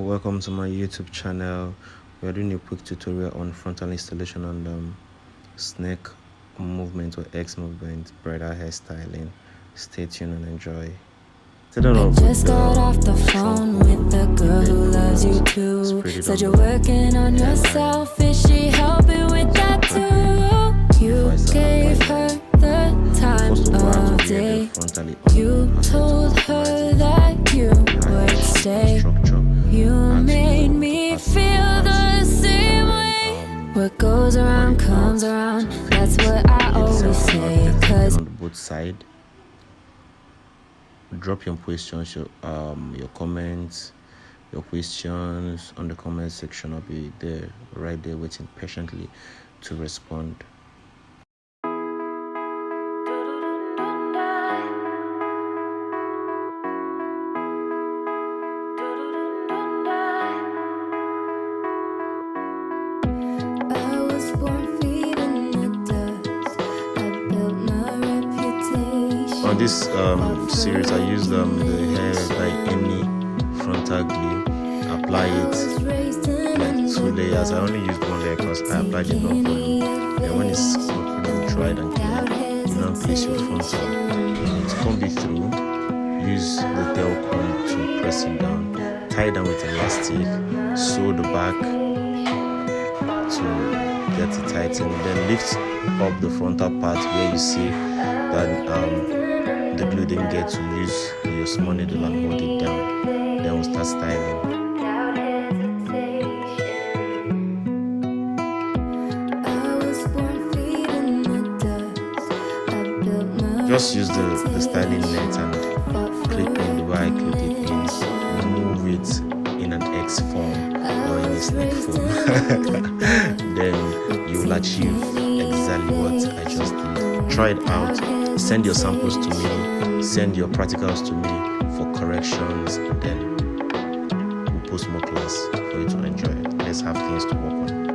Welcome to my YouTube channel. We are doing a quick tutorial on frontal installation on snake movement or X movement, bridal hairstyling. Stay tuned and enjoy. I just got off the phone with the girl who loves you too. Said you're working on yourself. Is she helping with that too? You gave her the time of day. You told her that you would stay. You made me feel the same way. What goes around comes around. That's what I always say. Cause on both sides. Drop your questions, your comments, your questions on the comment section. I'll be there, right there, waiting patiently to respond. On this series, I used the hairbyeni frontal glue. Apply it like 2 layers. I only used 1 layer because I applied enough volume. Then when it's completely dried and clean, you now place your frontal. To comb it through, use the tail comb to press it down. Tie it down with elastic. Sew the back to get it tightened. Then lift up the frontal part where you see that the glue didn't get to. Use your small needle and hold it down. Then we'll start styling. Just use the styling net and clip in the way I clipped it in. Move it in an X form or in a snake form. Then you will achieve exactly what I just did. Try it out. Send your samples to me, send your practicals to me for corrections, and then we'll post more class for you to enjoy. Let's have things to work on.